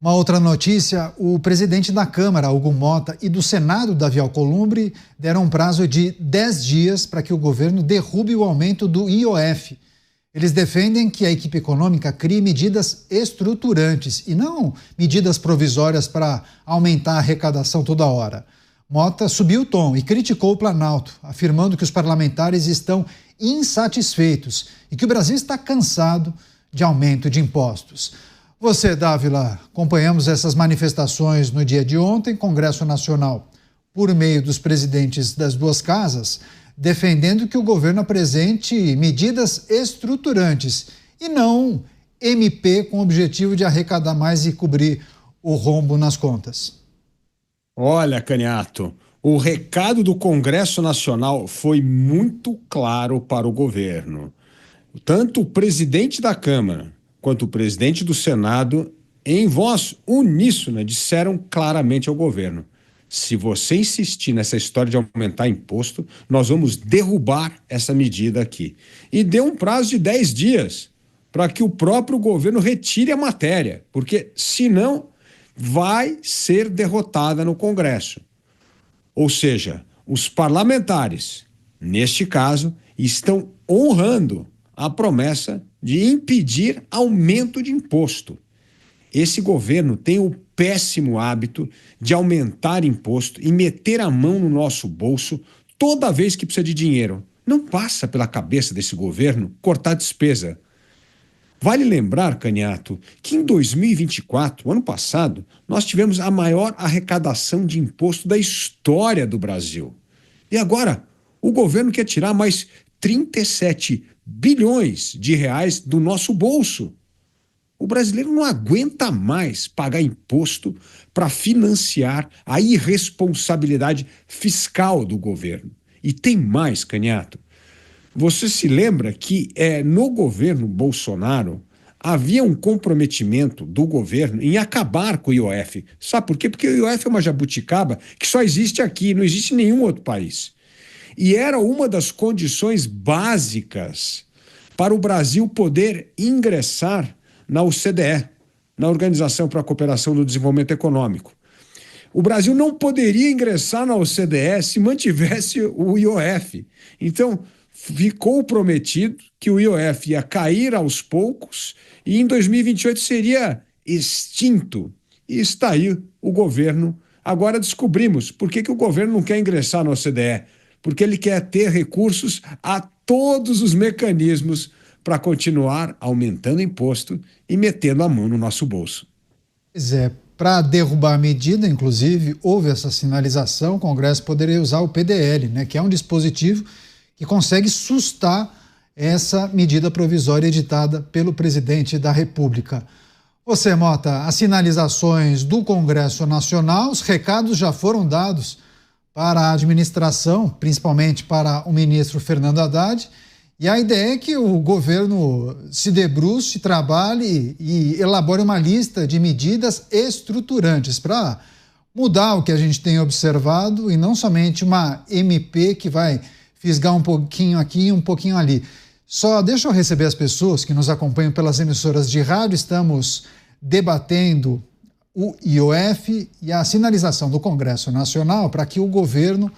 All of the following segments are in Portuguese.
Uma outra notícia, o presidente da Câmara, Hugo Motta, e do Senado, Davi Alcolumbre, deram um prazo de 10 dias para que o governo derrube o aumento do IOF. Eles defendem que a equipe econômica crie medidas estruturantes e não medidas provisórias para aumentar a arrecadação toda hora. Motta subiu o tom e criticou o Planalto, afirmando que os parlamentares estão insatisfeitos e que o Brasil está cansado de aumento de impostos. Você, Dávila, acompanhamos essas manifestações no dia de ontem, Congresso Nacional, por meio dos presidentes das duas casas, defendendo que o governo apresente medidas estruturantes e não MP com o objetivo de arrecadar mais e cobrir o rombo nas contas. Olha, Caniato, o recado do Congresso Nacional foi muito claro para o governo. Tanto o presidente da Câmara quanto o presidente do Senado, em voz uníssona, disseram claramente ao governo: se você insistir nessa história de aumentar imposto, nós vamos derrubar essa medida aqui. E deu um prazo de 10 dias para que o próprio governo retire a matéria, porque senão vai ser derrotada no Congresso. Ou seja, os parlamentares, neste caso, estão honrando a promessa de impedir aumento de imposto. Esse governo tem o péssimo hábito de aumentar imposto e meter a mão no nosso bolso toda vez que precisa de dinheiro. Não passa pela cabeça desse governo cortar despesa. Vale lembrar, Caniato, que em 2024, o ano passado, nós tivemos a maior arrecadação de imposto da história do Brasil. E agora, o governo quer tirar mais 37 bilhões de reais do nosso bolso. O brasileiro não aguenta mais pagar imposto para financiar a irresponsabilidade fiscal do governo. E tem mais, Caniato. Você se lembra que no governo Bolsonaro havia um comprometimento do governo em acabar com o IOF. Sabe por quê? Porque o IOF é uma jabuticaba que só existe aqui, não existe em nenhum outro país. E era uma das condições básicas para o Brasil poder ingressar na OCDE, na Organização para a Cooperação do Desenvolvimento Econômico. O Brasil não poderia ingressar na OCDE se mantivesse o IOF. Então, ficou prometido que o IOF ia cair aos poucos e em 2028 seria extinto. E está aí o governo. Agora descobrimos por que o governo não quer ingressar na OCDE. Porque ele quer ter recursos a todos os mecanismos para continuar aumentando imposto e metendo a mão no nosso bolso. Pois é, para derrubar a medida, inclusive, houve essa sinalização, o Congresso poderia usar o PDL, né, que é um dispositivo que consegue sustar essa medida provisória editada pelo presidente da República. Você, Motta, as sinalizações do Congresso Nacional, os recados já foram dados para a administração, principalmente para o ministro Fernando Haddad, e a ideia é que o governo se debruce, trabalhe e elabore uma lista de medidas estruturantes para mudar o que a gente tem observado e não somente uma MP que vai fisgar um pouquinho aqui e um pouquinho ali. Só deixa eu receber as pessoas que nos acompanham pelas emissoras de rádio. Estamos debatendo o IOF e a sinalização do Congresso Nacional para que o governo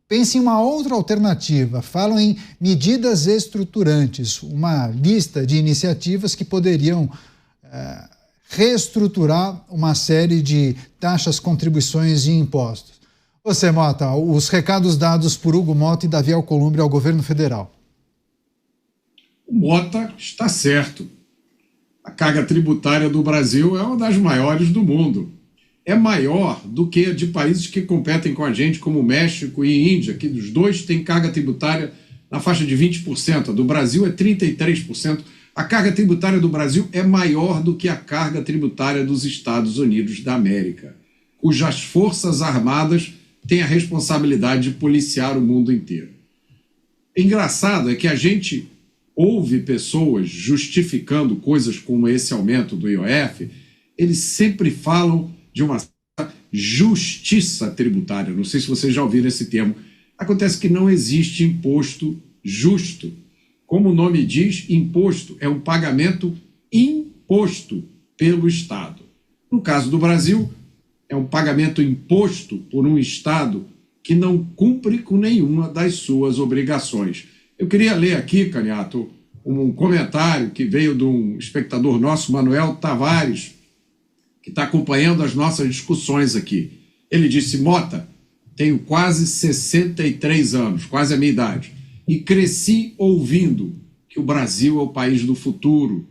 pense em uma outra alternativa. Falam em medidas estruturantes, uma lista de iniciativas que poderiam reestruturar uma série de taxas, contribuições e impostos. Você, Motta, os recados dados por Hugo Motta e Davi Alcolumbre ao governo federal. O Motta está certo. A carga tributária do Brasil é uma das maiores do mundo. É maior do que a de países que competem com a gente, como México e Índia, que os dois têm carga tributária na faixa de 20%. A do Brasil é 33%. A carga tributária do Brasil é maior do que a carga tributária dos Estados Unidos da América, cujas forças armadas têm a responsabilidade de policiar o mundo inteiro. Engraçado é que a gente ouve pessoas justificando coisas como esse aumento do IOF, eles sempre falam de uma justiça tributária. Não sei se vocês já ouviram esse termo. Acontece que não existe imposto justo. Como o nome diz, imposto é um pagamento imposto pelo Estado. No caso do Brasil, é um pagamento imposto por um Estado que não cumpre com nenhuma das suas obrigações. Eu queria ler aqui, Canhato, um comentário que veio de um espectador nosso, Manuel Tavares, que está acompanhando as nossas discussões aqui. Ele disse: Mota, tenho quase 63 anos, quase a minha idade, e cresci ouvindo que o Brasil é o país do futuro.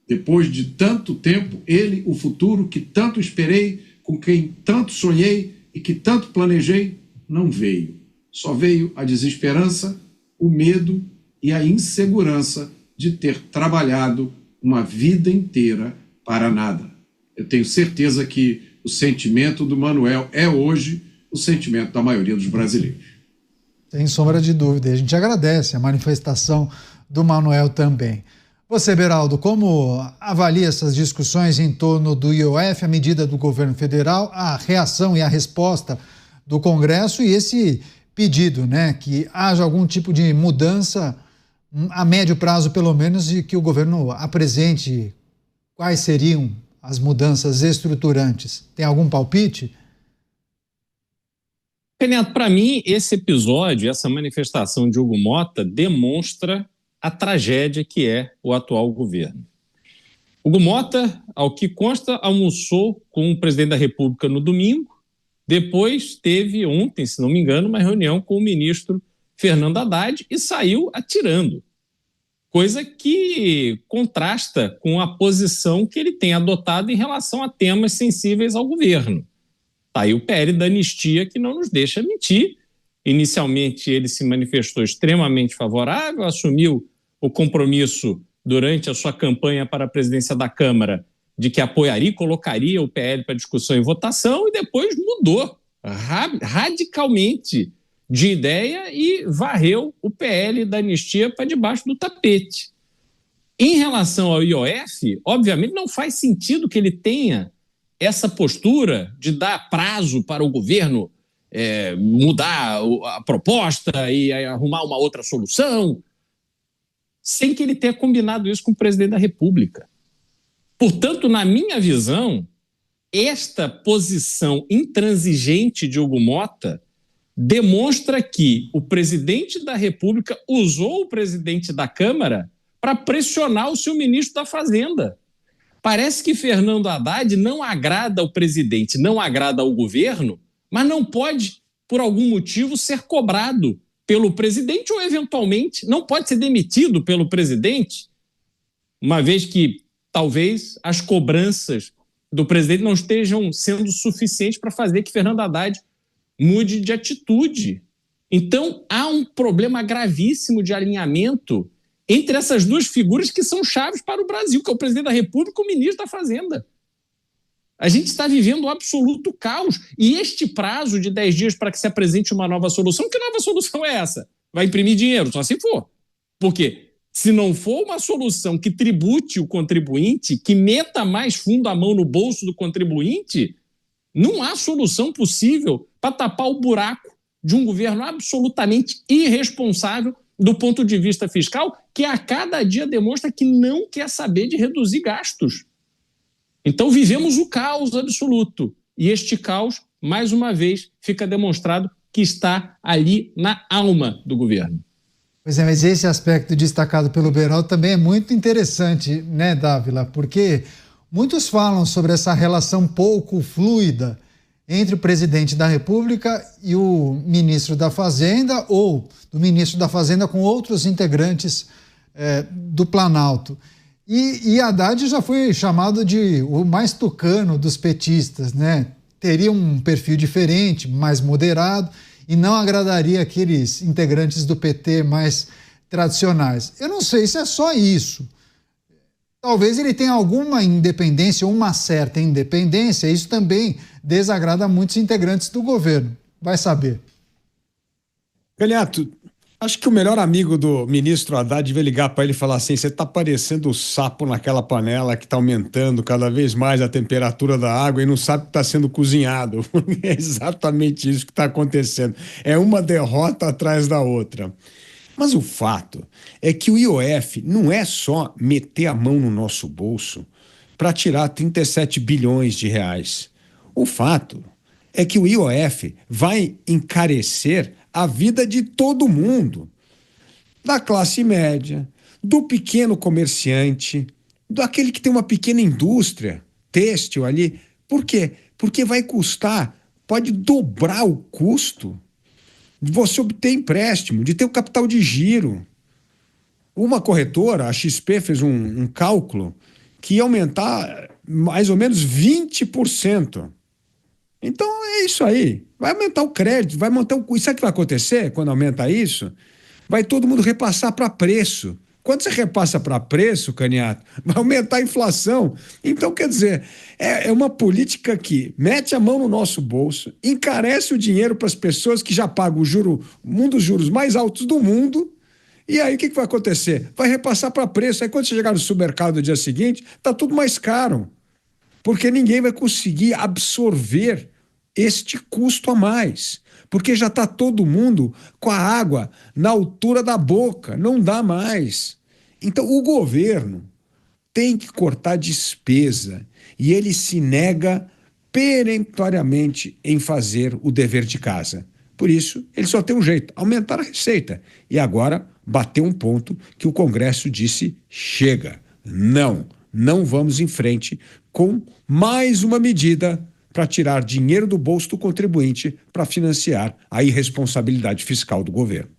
Depois de tanto tempo, ele, o futuro que tanto esperei, com quem tanto sonhei e que tanto planejei, não veio. Só veio a desesperança, o medo e a insegurança de ter trabalhado uma vida inteira para nada. Eu tenho certeza que o sentimento do Manuel é hoje o sentimento da maioria dos brasileiros. Sem sombra de dúvida. A gente agradece a manifestação do Manuel também. Você, Beraldo, como avalia essas discussões em torno do IOF, a medida do governo federal, a reação e a resposta do Congresso e esse pedido, né, que haja algum tipo de mudança a médio prazo, pelo menos, e que o governo apresente quais seriam as mudanças estruturantes? Tem algum palpite? Canhato, para mim, esse episódio, essa manifestação de Hugo Mota demonstra a tragédia que é o atual governo. Hugo Mota, ao que consta, almoçou com o presidente da República no domingo, depois teve ontem, se não me engano, uma reunião com o ministro Fernando Haddad e saiu atirando, coisa que contrasta com a posição que ele tem adotado em relação a temas sensíveis ao governo. Está aí o PL da anistia, que não nos deixa mentir. Inicialmente ele se manifestou extremamente favorável, assumiu o compromisso durante a sua campanha para a presidência da Câmara de que apoiaria e colocaria o PL para discussão e votação, e depois mudou radicalmente de ideia e varreu o PL da anistia para debaixo do tapete. Em relação ao IOF, obviamente não faz sentido que ele tenha essa postura de dar prazo para o governo mudar a proposta e arrumar uma outra solução, sem que ele tenha combinado isso com o presidente da República. Portanto, na minha visão, esta posição intransigente de Hugo Mota demonstra que o presidente da República usou o presidente da Câmara para pressionar o seu ministro da Fazenda. Parece que Fernando Haddad não agrada ao presidente, não agrada ao governo, mas não pode, por algum motivo, ser cobrado pelo presidente ou, eventualmente, não pode ser demitido pelo presidente, uma vez que talvez as cobranças do presidente não estejam sendo suficientes para fazer que Fernando Haddad mude de atitude. Então, há um problema gravíssimo de alinhamento entre essas duas figuras que são chaves para o Brasil, que é o presidente da República e o ministro da Fazenda. A gente está vivendo um absoluto caos. E este prazo de 10 dias para que se apresente uma nova solução, que nova solução é essa? Vai imprimir dinheiro, só se for. Por quê? Se não for uma solução que tribute o contribuinte, que meta mais fundo a mão no bolso do contribuinte, não há solução possível para tapar o buraco de um governo absolutamente irresponsável do ponto de vista fiscal, que a cada dia demonstra que não quer saber de reduzir gastos. Então vivemos o caos absoluto. E este caos, mais uma vez, fica demonstrado que está ali na alma do governo. Pois é, mas esse aspecto destacado pelo Beraldo também é muito interessante, né, Dávila? Porque muitos falam sobre essa relação pouco fluida entre o presidente da República e o ministro da Fazenda, ou do ministro da Fazenda com outros integrantes do Planalto. E Haddad já foi chamado de o mais tucano dos petistas, né? Teria um perfil diferente, mais moderado, e não agradaria aqueles integrantes do PT mais tradicionais. Eu não sei se é só isso. Talvez ele tenha alguma independência, ou uma certa independência, isso também desagrada muitos integrantes do governo. Vai saber. Canhato, acho que o melhor amigo do ministro Haddad devia ligar para ele e falar assim: você está parecendo o sapo naquela panela que está aumentando cada vez mais a temperatura da água e não sabe que está sendo cozinhado. É exatamente isso que está acontecendo. É uma derrota atrás da outra. Mas o fato é que o IOF não é só meter a mão no nosso bolso para tirar 37 bilhões de reais. O fato é que o IOF vai encarecer a vida de todo mundo, da classe média, do pequeno comerciante, daquele que tem uma pequena indústria têxtil ali. Por quê? Porque vai custar, pode dobrar o custo de você obter empréstimo, de ter o capital de giro. Uma corretora, a XP, fez um cálculo que ia aumentar mais ou menos 20%. Então é isso aí. Vai aumentar o crédito, vai aumentar o... E sabe o que vai acontecer quando aumenta isso? Vai todo mundo repassar para preço. Quando você repassa para preço, Caniato, vai aumentar a inflação. Então, quer dizer, é uma política que mete a mão no nosso bolso, encarece o dinheiro para as pessoas que já pagam o juro, um dos juros mais altos do mundo. E aí o que vai acontecer? Vai repassar para preço. Aí quando você chegar no supermercado no dia seguinte, está tudo mais caro. Porque ninguém vai conseguir absorver este custo a mais. Porque já está todo mundo com a água na altura da boca. Não dá mais. Então o governo tem que cortar despesa. E ele se nega peremptoriamente em fazer o dever de casa. Por isso, ele só tem um jeito, aumentar a receita. E agora bateu um ponto que o Congresso disse: chega, não vamos em frente com mais uma medida para tirar dinheiro do bolso do contribuinte para financiar a irresponsabilidade fiscal do governo.